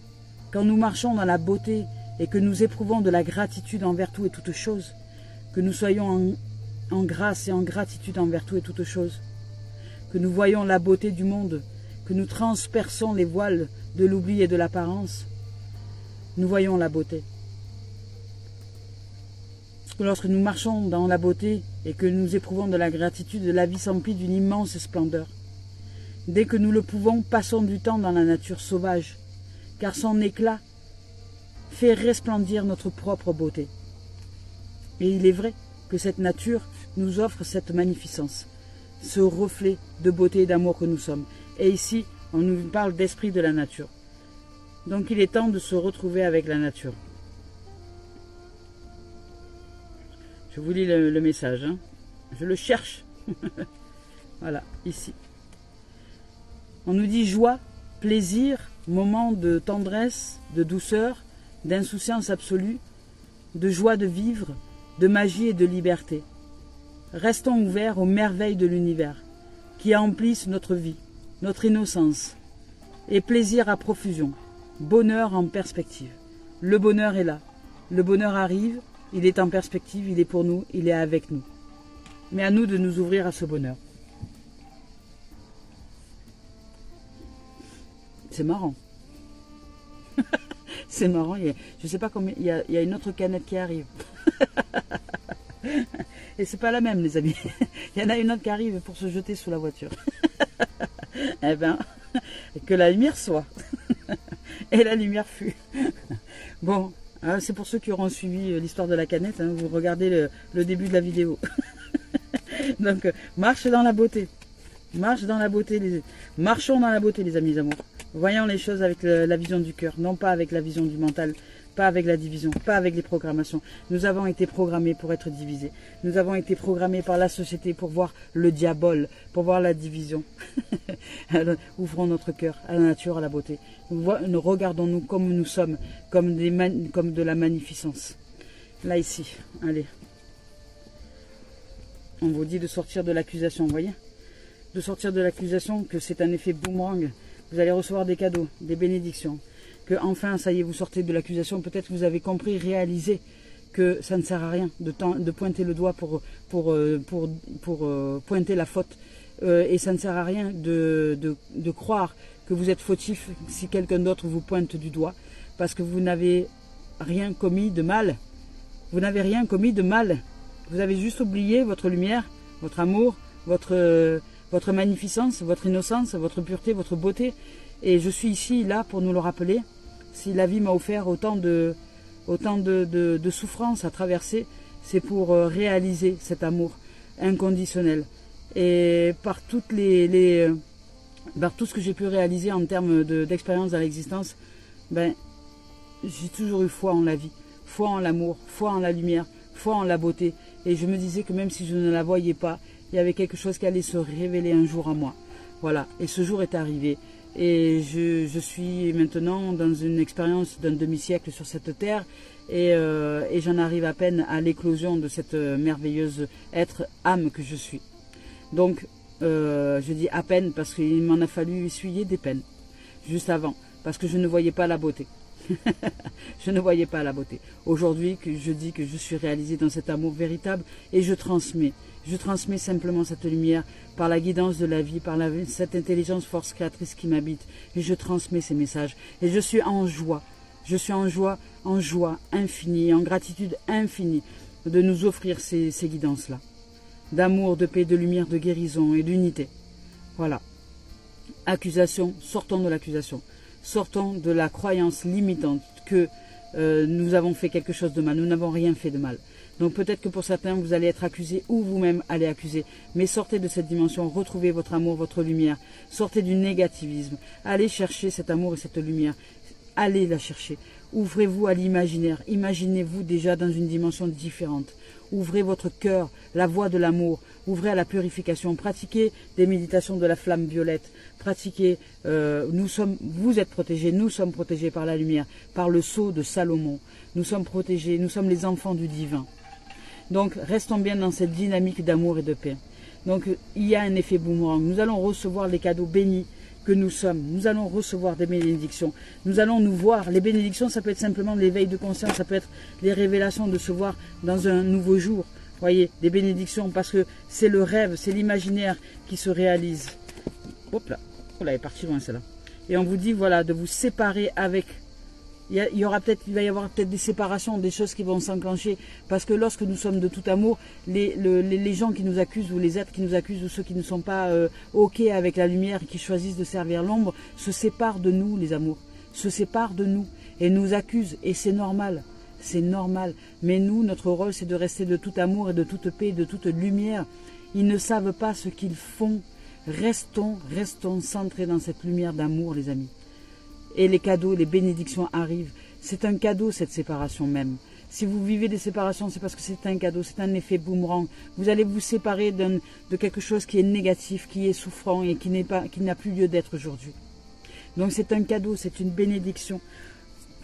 quand nous marchons dans la beauté et que nous éprouvons de la gratitude envers tout et toutes choses. Que nous soyons en grâce et en gratitude envers tout et toutes choses. Que nous voyons la beauté du monde, que nous transperçons les voiles de l'oubli et de l'apparence. Nous voyons la beauté. Lorsque nous marchons dans la beauté et que nous éprouvons de la gratitude, la vie s'emplit d'une immense splendeur. Dès que nous le pouvons, passons du temps dans la nature sauvage, car son éclat fait resplendir notre propre beauté. Et il est vrai que cette nature nous offre cette magnificence, ce reflet de beauté et d'amour que nous sommes. Et ici, on nous parle d'esprit de la nature. Donc il est temps de se retrouver avec la nature. Je vous lis le message, hein. Je le cherche. Voilà, ici. On nous dit joie, plaisir, moment de tendresse, de douceur, d'insouciance absolue, de joie de vivre, de magie et de liberté. Restons ouverts aux merveilles de l'univers, qui emplissent notre vie, notre innocence, et plaisir à profusion, bonheur en perspective. Le bonheur est là, le bonheur arrive, il est en perspective, il est pour nous, il est avec nous. Mais à nous de nous ouvrir à ce bonheur. C'est marrant. C'est marrant, je ne sais pas combien, il y a une autre canette qui arrive. Et c'est pas la même, les amis. Il y en a une autre qui arrive pour se jeter sous la voiture. Eh bien, que la lumière soit. Et la lumière fut. Bon, c'est pour ceux qui auront suivi l'histoire de la canette, hein, vous regardez le début de la vidéo. Donc, marche dans la beauté. Marche dans la beauté. Marchons dans la beauté, les amis amours. Voyons les choses avec la vision du cœur, non pas avec la vision du mental, pas avec la division, pas avec les programmations. Nous avons été programmés pour être divisés. Nous avons été programmés par la société pour voir le diable, pour voir la division. Ouvrons notre cœur à la nature, à la beauté. Regardons-nous comme nous sommes, comme de la magnificence. Là, ici, allez. On vous dit de sortir de l'accusation, vous voyez? De sortir de l'accusation que c'est un effet boomerang. Vous allez recevoir des cadeaux, des bénédictions. Que enfin, ça y est, vous sortez de l'accusation. Peut-être que vous avez compris, réalisé que ça ne sert à rien de pointer le doigt pour pointer la faute. Et ça ne sert à rien de croire que vous êtes fautif si quelqu'un d'autre vous pointe du doigt, parce que vous n'avez rien commis de mal. Vous n'avez rien commis de mal. Vous avez juste oublié votre lumière, votre amour, votre magnificence, votre innocence, votre pureté, votre beauté. Et je suis ici, là, pour nous le rappeler. Si la vie m'a offert autant de souffrances à traverser, c'est pour réaliser cet amour inconditionnel. Et par tout ce que j'ai pu réaliser en termes d'expérience dans l'existence, ben, j'ai toujours eu foi en la vie, foi en l'amour, foi en la lumière, foi en la beauté. Et je me disais que même si je ne la voyais pas, il y avait quelque chose qui allait se révéler un jour à moi. Voilà, et ce jour est arrivé. Et je suis maintenant dans une expérience d'un demi-siècle sur cette terre, et j'en arrive à peine à l'éclosion de cette merveilleuse âme que je suis. Donc, je dis à peine parce qu'il m'en a fallu essuyer des peines, juste avant, parce que je ne voyais pas la beauté. Je ne voyais pas la beauté. Aujourd'hui, je dis que je suis réalisée dans cet amour véritable, et je transmets simplement cette lumière par la guidance de la vie, par cette intelligence force créatrice qui m'habite, et je transmets ces messages, et je suis en joie infinie, en gratitude infinie de nous offrir ces guidances-là, d'amour, de paix, de lumière, de guérison et d'unité. Voilà. Accusation, sortons de l'accusation, sortons de la croyance limitante que nous avons fait quelque chose de mal, nous n'avons rien fait de mal. Donc peut-être que pour certains, vous allez être accusés ou vous-même allez accuser. Mais sortez de cette dimension, retrouvez votre amour, votre lumière. Sortez du négativisme. Allez chercher cet amour et cette lumière. Allez la chercher. Ouvrez-vous à l'imaginaire. Imaginez-vous déjà dans une dimension différente. Ouvrez votre cœur, la voie de l'amour. Ouvrez à la purification. Pratiquez des méditations de la flamme violette. Pratiquez. Vous êtes protégés. Nous sommes protégés par la lumière, par le sceau de Salomon. Nous sommes protégés. Nous sommes les enfants du divin. Donc, restons bien dans cette dynamique d'amour et de paix. Donc, il y a un effet boomerang. Nous allons recevoir les cadeaux bénis que nous sommes. Nous allons recevoir des bénédictions. Nous allons nous voir. Les bénédictions, ça peut être simplement l'éveil de conscience. Ça peut être les révélations de se voir dans un nouveau jour. Voyez, des bénédictions, parce que c'est le rêve, c'est l'imaginaire qui se réalise. Hop là. Oh là, elle est partie loin, celle-là. Et on vous dit, voilà, de vous séparer avec... Il va y avoir peut-être des séparations, des choses qui vont s'enclencher, parce que lorsque nous sommes de tout amour, les gens qui nous accusent, ou les êtres qui nous accusent, ou ceux qui ne sont pas OK avec la lumière et qui choisissent de servir l'ombre, se séparent de nous, les amours, se séparent de nous et nous accusent, et c'est normal, mais nous, notre rôle, c'est de rester de tout amour et de toute paix, de toute lumière. Ils ne savent pas ce qu'ils font. Restons centrés dans cette lumière d'amour, les amis. Et les cadeaux, les bénédictions arrivent. C'est un cadeau, cette séparation même. Si vous vivez des séparations, c'est parce que c'est un cadeau, c'est un effet boomerang. Vous allez vous séparer de quelque chose qui est négatif, qui est souffrant et qui n'a plus lieu d'être aujourd'hui. Donc c'est un cadeau, c'est une bénédiction.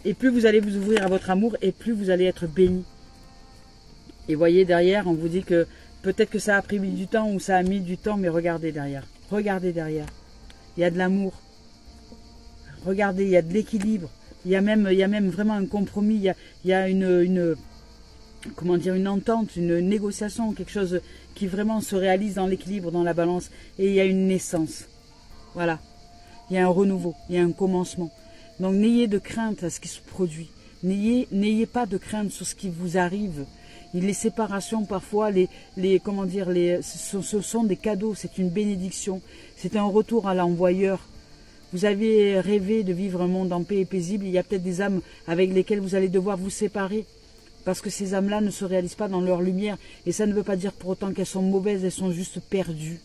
Et plus vous allez vous ouvrir à votre amour, et plus vous allez être béni. Et voyez, derrière, on vous dit que peut-être que ça a pris du temps ou ça a mis du temps, mais regardez derrière. Regardez derrière. Il y a de l'amour. Regardez, il y a de l'équilibre, il y a même vraiment un compromis, il y a une entente, une négociation, quelque chose qui vraiment se réalise dans l'équilibre, dans la balance, et il y a une naissance. Voilà, il y a un renouveau, il y a un commencement. Donc n'ayez de crainte à ce qui se produit, n'ayez pas de crainte sur ce qui vous arrive. Les séparations, parfois, ce sont des cadeaux, c'est une bénédiction, c'est un retour à l'envoyeur. Vous avez rêvé de vivre un monde en paix et paisible. Il y a peut-être des âmes avec lesquelles vous allez devoir vous séparer. Parce que ces âmes-là ne se réalisent pas dans leur lumière. Et ça ne veut pas dire pour autant qu'elles sont mauvaises, elles sont juste perdues.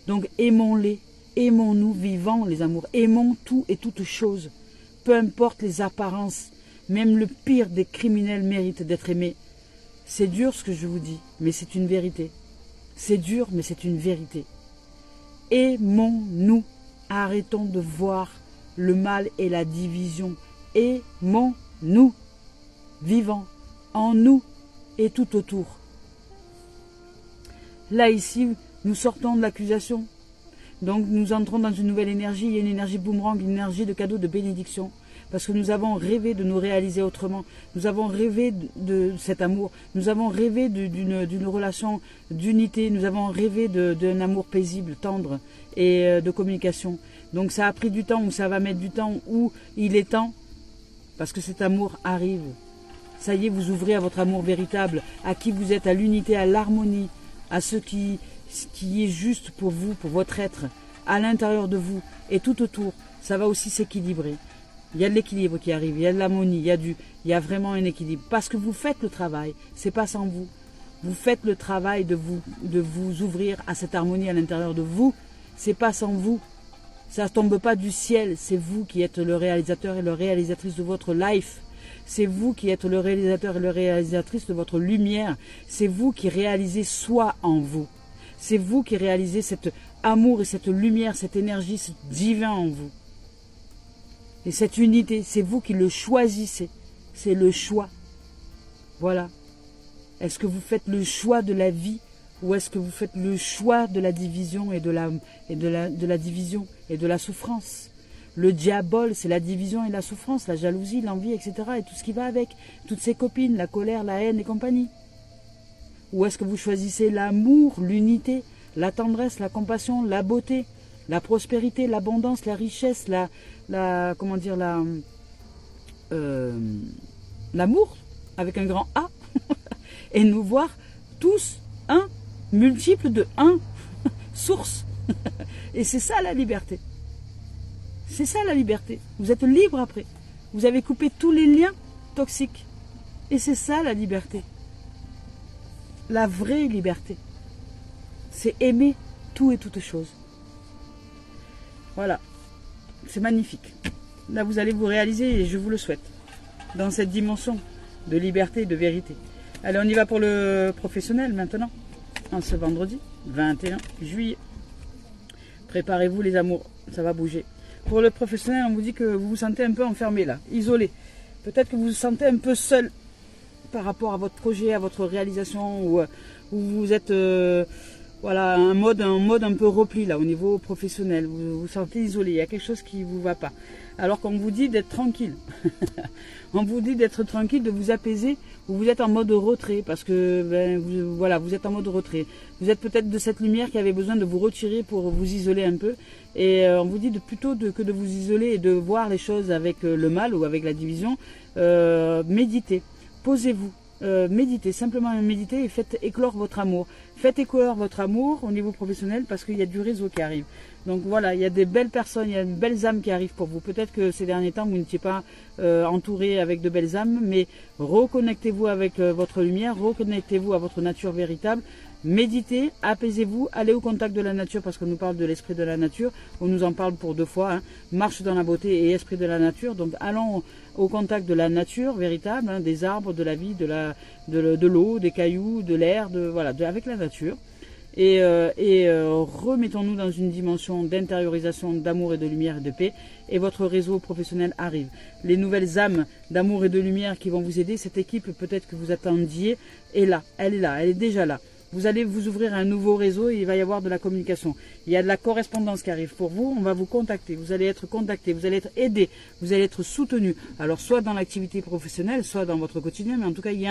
Donc aimons-les, aimons-nous vivants les amours. Aimons tout et toutes choses. Peu importe les apparences. Même le pire des criminels mérite d'être aimé. C'est dur ce que je vous dis, mais c'est une vérité. C'est dur, mais c'est une vérité. Aimons-nous. Arrêtons de voir le mal et la division. Aimons-nous, vivants, en nous et tout autour. Là, ici, nous sortons de l'accusation. Donc, nous entrons dans une nouvelle énergie. Il y a une énergie boomerang, une énergie de cadeau, de bénédiction. parce que nous avons rêvé de nous réaliser autrement. Nous avons rêvé de cet amour. Nous avons rêvé d'une relation d'unité. Nous avons rêvé d'un amour paisible, tendre et de communication. Donc ça a pris du temps, ou ça va mettre du temps, ou il est temps, parce que cet amour arrive. Ça y est, vous ouvrez à votre amour véritable, à qui vous êtes, à l'unité, à l'harmonie, à ce qui est juste pour vous, pour votre être, à l'intérieur de vous et tout autour. Ça va aussi s'équilibrer. Il y a de l'équilibre qui arrive, il y a de l'harmonie, il y a vraiment un équilibre. Parce que vous faites le travail, c'est pas sans vous. Vous faites le travail de vous ouvrir à cette harmonie à l'intérieur de vous. C'est pas sans vous. Ça ne tombe pas du ciel. C'est vous qui êtes le réalisateur et la réalisatrice de votre life. C'est vous qui êtes le réalisateur et la réalisatrice de votre lumière. C'est vous qui réalisez soi en vous. C'est vous qui réalisez cet amour et cette lumière, cette énergie, ce divin en vous. Et cette unité, c'est vous qui le choisissez. C'est le choix. Voilà. Est-ce que vous faites le choix de la vie ou est-ce que vous faites le choix de la division et de la division et de la souffrance? Le diable, c'est la division et la souffrance, la jalousie, l'envie, etc. et tout ce qui va avec. Toutes ces copines, la colère, la haine et compagnie. Ou est-ce que vous choisissez l'amour, l'unité, la tendresse, la compassion, la beauté, la prospérité, l'abondance, la richesse, l'amour, avec un grand A, et nous voir tous un, multiple de un, source. Et c'est ça la liberté. C'est ça la liberté. Vous êtes libre après. Vous avez coupé tous les liens toxiques. Et c'est ça la liberté. La vraie liberté. C'est aimer tout et toutes choses. Voilà. C'est magnifique. Là, vous allez vous réaliser, et je vous le souhaite, dans cette dimension de liberté et de vérité. Allez, on y va pour le professionnel maintenant, en ce vendredi 21 juillet. Préparez-vous les amours, ça va bouger. Pour le professionnel, on vous dit que vous vous sentez un peu enfermé là, isolé. Peut-être que vous vous sentez un peu seul par rapport à votre projet, à votre réalisation, ou vous êtes voilà, un mode un peu repli là au niveau professionnel. Vous vous sentez isolé, il y a quelque chose qui ne vous va pas. Alors qu'on vous dit d'être tranquille. On vous dit d'être tranquille, de vous apaiser, ou vous êtes en mode retrait, parce que voilà, vous êtes en mode retrait. Vous êtes peut-être de cette lumière qui avait besoin de vous retirer pour vous isoler un peu. Et on vous dit que de vous isoler et de voir les choses avec le mal ou avec la division. Méditez, posez-vous. Méditez, simplement méditez et faites éclore votre amour. Faites éclore votre amour au niveau professionnel parce qu'il y a du réseau qui arrive. Donc voilà, il y a des belles personnes, il y a de belles âmes qui arrivent pour vous. Peut-être que ces derniers temps, vous n'étiez pas entouré avec de belles âmes, mais reconnectez-vous avec votre lumière, reconnectez-vous à votre nature véritable. Méditez, apaisez-vous, allez au contact de la nature parce qu'on nous parle de l'esprit de la nature. On nous en parle pour 2 fois, hein. Marche dans la beauté et esprit de la nature. Donc allons au contact de la nature véritable, hein, des arbres, de la vie, de l'eau, des cailloux, de l'air, avec la nature. Et remettons-nous dans une dimension d'intériorisation, d'amour et de lumière et de paix. Et votre réseau professionnel arrive. Les nouvelles âmes d'amour et de lumière qui vont vous aider, cette équipe peut-être que vous attendiez, est là, elle est déjà là. Vous allez vous ouvrir à un nouveau réseau et il va y avoir de la communication. Il y a de la correspondance qui arrive pour vous, on va vous contacter, vous allez être contacté, vous allez être aidé, vous allez être soutenu. Alors soit dans l'activité professionnelle, soit dans votre quotidien, mais en tout cas il y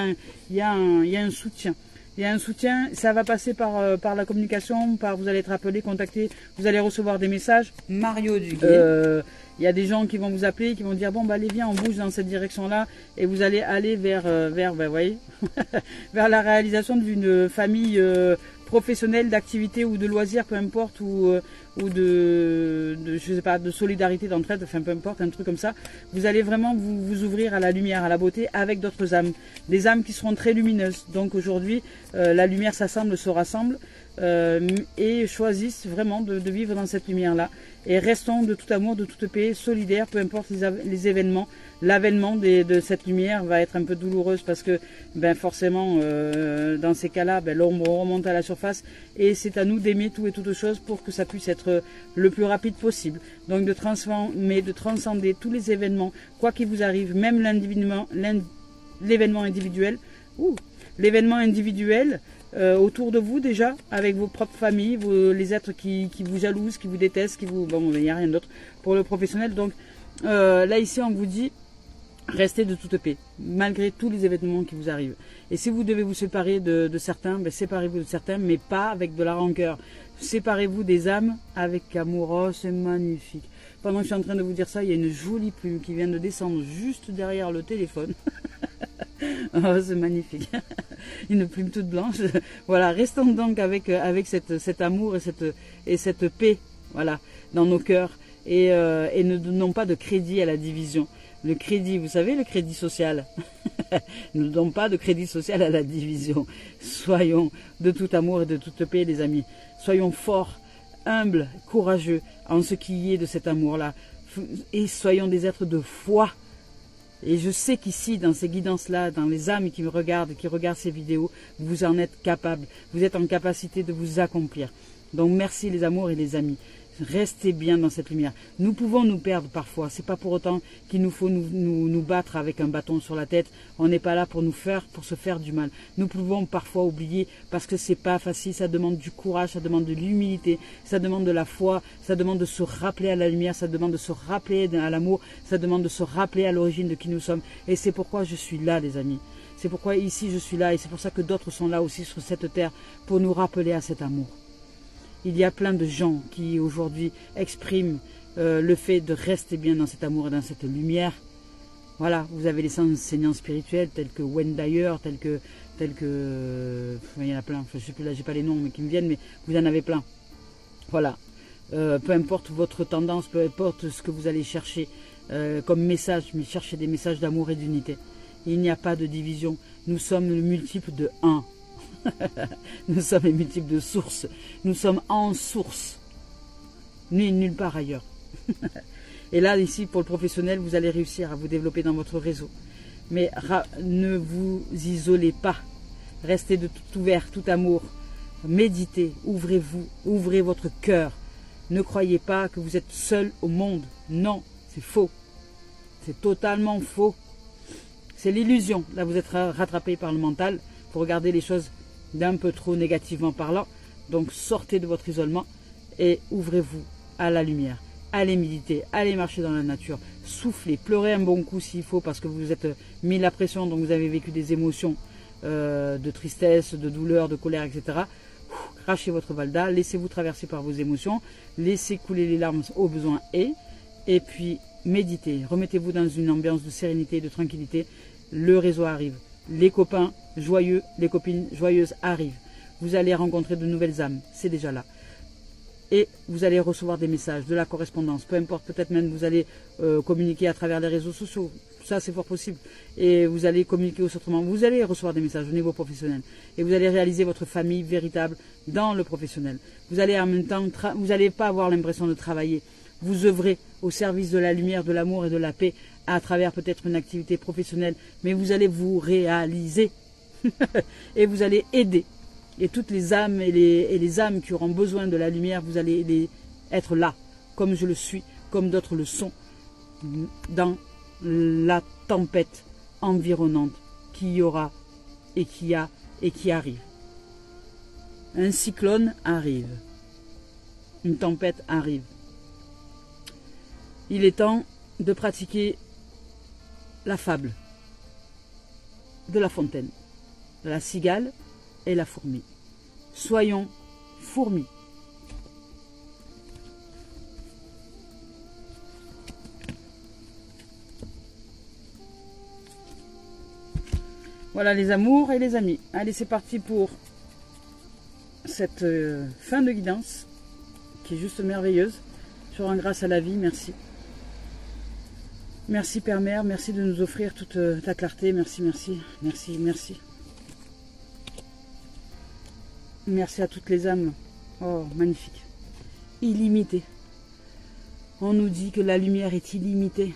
a un soutien. Il y a un soutien, ça va passer par la communication, vous allez être appelé, contacté, vous allez recevoir des messages. Mario Duguay. Il y a des gens qui vont vous appeler, qui vont dire bon bah allez viens, on bouge dans cette direction-là et vous allez aller vers vous voyez, vers la réalisation d'une famille professionnelle, d'activité ou de loisirs, peu importe, ou de je sais pas, de solidarité, d'entraide, enfin peu importe, un truc comme ça. Vous allez vraiment vous ouvrir à la lumière, à la beauté avec d'autres âmes, des âmes qui seront très lumineuses. Donc aujourd'hui, la lumière s'assemble, se rassemble et choisissent vraiment de vivre dans cette lumière-là. Et restons de tout amour, de toute paix, solidaires, peu importe les événements. L'avènement de cette lumière va être un peu douloureuse parce que forcément, dans ces cas-là, l'ombre remonte à la surface et c'est à nous d'aimer tout et toutes choses pour que ça puisse être le plus rapide possible. Donc de transcender tous les événements, quoi qu'il vous arrive, même l'événement individuel, l'événement individuel, autour de vous déjà, avec vos propres familles, les êtres qui vous jalousent, qui vous détestent, bon, il n'y a rien d'autre pour le professionnel. Donc Là, ici, on vous dit, restez de toute paix, malgré tous les événements qui vous arrivent. Et si vous devez vous séparer de certains, ben, séparez-vous de certains, mais pas avec de la rancœur. Séparez-vous des âmes avec amour. Oh, c'est magnifique. Pendant que je suis en train de vous dire ça, il y a une jolie plume qui vient de descendre juste derrière le téléphone. Oh, c'est magnifique. Une plume toute blanche. Voilà, restons donc avec cet amour et cette paix, voilà, dans nos cœurs. Et ne donnons pas de crédit à la division. Le crédit, vous savez, le crédit social. Ne donnons pas de crédit social à la division. Soyons de tout amour et de toute paix, les amis. Soyons forts, humbles, courageux en ce qui est de cet amour-là. Et soyons des êtres de foi. Et je sais qu'ici, dans ces guidances-là, dans les âmes qui me regardent, qui regardent ces vidéos, vous en êtes capables. Vous êtes en capacité de vous accomplir. Donc merci les amours et les amis. Restez bien dans cette lumière. Nous pouvons nous perdre parfois. C'est pas pour autant qu'il nous faut nous battre avec un bâton sur la tête. On n'est pas là pour se faire du mal. Nous pouvons parfois oublier parce que c'est pas facile. Ça demande du courage, ça demande de l'humilité, ça demande de la foi, ça demande de se rappeler à la lumière, ça demande de se rappeler à l'amour, ça demande de se rappeler à l'origine de qui nous sommes. Et c'est pourquoi je suis là, les amis. C'est pourquoi ici je suis là et c'est pour ça que d'autres sont là aussi sur cette terre pour nous rappeler à cet amour. Il y a plein de gens qui aujourd'hui expriment le fait de rester bien dans cet amour et dans cette lumière. Voilà, vous avez les enseignants spirituels tels que Wendayer, tels que il y en a plein, je sais plus là, j'ai pas les noms mais qui me viennent, mais vous en avez plein. Voilà, peu importe votre tendance, peu importe ce que vous allez chercher comme message, mais cherchez des messages d'amour et d'unité. Il n'y a pas de division, nous sommes le multiple de 1. Nous sommes les multiples de sources. Nous sommes en source. Nulle part ailleurs. Et là, ici, pour le professionnel, vous allez réussir à vous développer dans votre réseau. Mais ne vous isolez pas. Restez de tout ouvert, tout amour. Méditez, ouvrez-vous, ouvrez votre cœur. Ne croyez pas que vous êtes seul au monde. Non, c'est faux. C'est totalement faux. C'est l'illusion. Là, vous êtes rattrapé par le mental pour regarder les choses d'un peu trop négativement parlant. Donc sortez de votre isolement et ouvrez-vous à la lumière. Allez méditer, allez marcher dans la nature, soufflez, pleurez un bon coup s'il faut parce que vous vous êtes mis la pression, donc vous avez vécu des émotions de tristesse, de douleur, de colère, etc. Crachez votre valda, laissez-vous traverser par vos émotions, laissez couler les larmes au besoin et puis méditez, remettez-vous dans une ambiance de sérénité et de tranquillité. Le réseau arrive. Les copains joyeux, les copines joyeuses arrivent. Vous allez rencontrer de nouvelles âmes, c'est déjà là. Et vous allez recevoir des messages, de la correspondance, peu importe, peut-être même vous allez communiquer à travers les réseaux sociaux, ça c'est fort possible. Et vous allez communiquer autrement, vous allez recevoir des messages au niveau professionnel. Et vous allez réaliser votre famille véritable dans le professionnel. Vous allez en même temps, vous n'allez pas avoir l'impression de travailler. Vous œuvrez au service de la lumière, de l'amour et de la paix à travers peut-être une activité professionnelle, mais vous allez vous réaliser et vous allez aider. Et toutes les âmes et les âmes qui auront besoin de la lumière, vous allez être là, comme je le suis, comme d'autres le sont, dans la tempête environnante qui y aura et qui a et qui arrive. Un cyclone arrive, une tempête arrive. Il est temps de pratiquer la fable de La Fontaine, de la cigale et la fourmi. Soyons fourmis. Voilà les amours et les amis. Allez, c'est parti pour cette fin de guidance qui est juste merveilleuse. Je rends grâce à la vie, merci. Merci Père Mère, merci de nous offrir toute ta clarté, merci, merci, merci, merci. Merci à toutes les âmes, oh magnifique, illimitées. On nous dit que la lumière est illimitée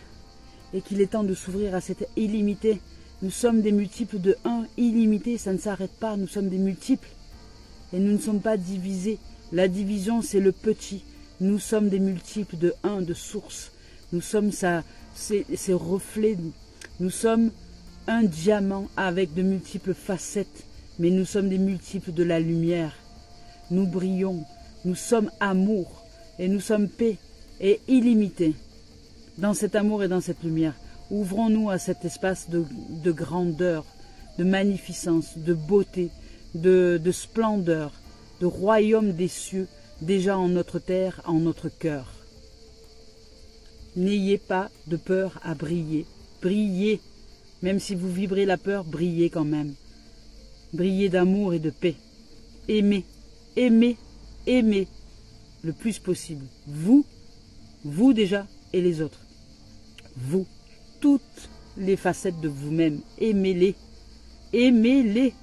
et qu'il est temps de s'ouvrir à cette illimité. Nous sommes des multiples de 1 illimité, ça ne s'arrête pas, nous sommes des multiples et nous ne sommes pas divisés. La division c'est le petit, nous sommes des multiples de 1 de source, nous sommes ces reflets, nous sommes un diamant avec de multiples facettes, mais nous sommes des multiples de la lumière. Nous brillons, nous sommes amour, et nous sommes paix et illimité. dans cet amour et dans cette lumière. Ouvrons-nous à cet espace de grandeur, de magnificence, de beauté, de splendeur, de royaume des cieux, déjà en notre terre, en notre cœur. N'ayez pas de peur à briller. Brillez, même si vous vibrez la peur, brillez quand même. Brillez d'amour et de paix. Aimez, aimez, aimez le plus possible. Vous déjà et les autres. Vous, toutes les facettes de vous-même, aimez-les. Aimez-les.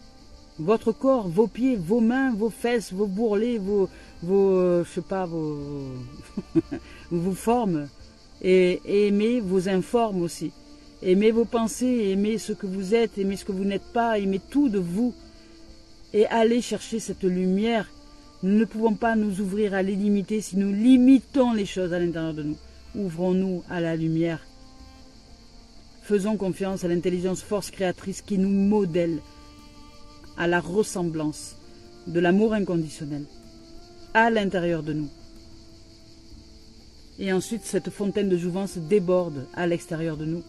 Votre corps, vos pieds, vos mains, vos fesses, vos bourrelets, vos je sais pas, vos formes. Et aimez vos informes aussi. Aimez vos pensées, aimez ce que vous êtes, aimez ce que vous n'êtes pas, aimez tout de vous. Et allez chercher cette lumière. Nous ne pouvons pas nous ouvrir à l'illimité si nous limitons les choses à l'intérieur de nous. Ouvrons-nous à la lumière. Faisons confiance à l'intelligence force créatrice qui nous modèle à la ressemblance de l'amour inconditionnel à l'intérieur de nous. Et ensuite, cette fontaine de jouvence déborde à l'extérieur de nous.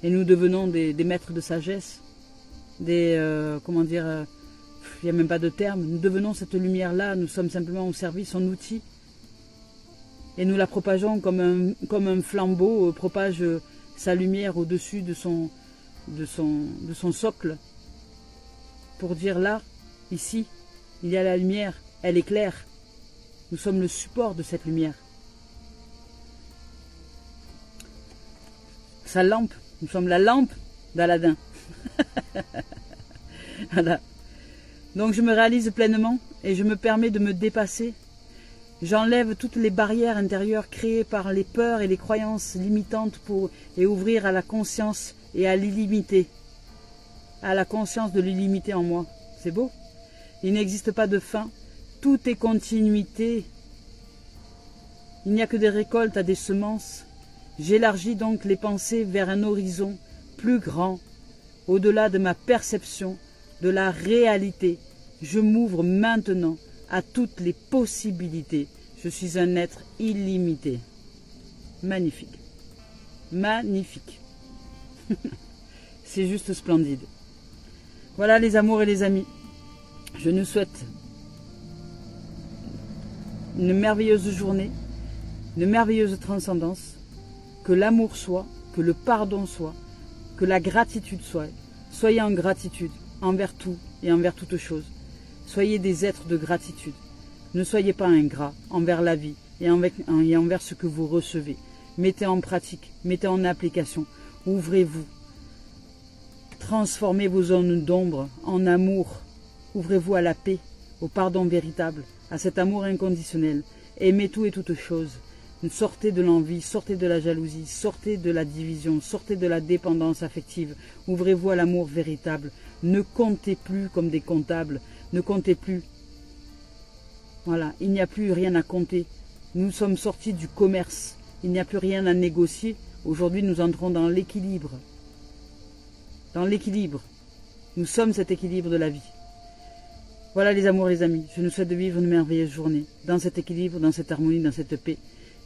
Et nous devenons des maîtres de sagesse, comment dire, il n'y a même pas de terme. Nous devenons cette lumière-là, nous sommes simplement au service, son outil. Et nous la propageons comme un flambeau propage sa lumière au-dessus de son socle. Pour dire là, ici, il y a la lumière, elle éclaire. Nous sommes le support de cette lumière. Sa lampe, nous sommes la lampe d'Aladin. Voilà. Donc je me réalise pleinement et je me permets de me dépasser. J'enlève toutes les barrières intérieures créées par les peurs et les croyances limitantes et ouvrir à la conscience et à l'illimité. À la conscience de l'illimité en moi. C'est beau. Il n'existe pas de fin. Tout est continuité. Il n'y a que des récoltes à des semences. J'élargis donc les pensées vers un horizon plus grand, au-delà de ma perception, de la réalité. Je m'ouvre maintenant à toutes les possibilités. Je suis un être illimité. Magnifique. Magnifique. C'est juste splendide. Voilà les amours et les amis. Je nous souhaite une merveilleuse journée, une merveilleuse transcendance. Que l'amour soit, que le pardon soit, que la gratitude soit. Soyez en gratitude envers tout et envers toute chose. Soyez des êtres de gratitude. Ne soyez pas ingrats envers la vie et envers ce que vous recevez. Mettez en pratique, mettez en application. Ouvrez-vous. Transformez vos zones d'ombre en amour. Ouvrez-vous à la paix, au pardon véritable, à cet amour inconditionnel. Aimez tout et toute chose. Sortez de l'envie, sortez de la jalousie, sortez de la division, sortez de la dépendance affective. Ouvrez-vous à l'amour véritable. Ne comptez plus comme des comptables. Ne comptez plus. Voilà, il n'y a plus rien à compter. Nous sommes sortis du commerce. Il n'y a plus rien à négocier. Aujourd'hui, nous entrons dans l'équilibre. Dans l'équilibre. Nous sommes cet équilibre de la vie. Voilà les amours, les amis. Je nous souhaite de vivre une merveilleuse journée. Dans cet équilibre, dans cette harmonie, dans cette paix.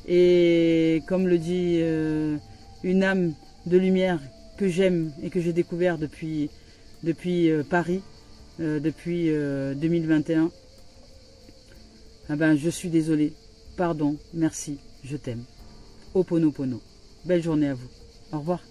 Et comme le dit une âme de lumière que j'aime et que j'ai découvert depuis Paris, depuis 2021, ah ben, je suis désolée, pardon, merci, je t'aime. Ho'oponopono. Belle journée à vous. Au revoir.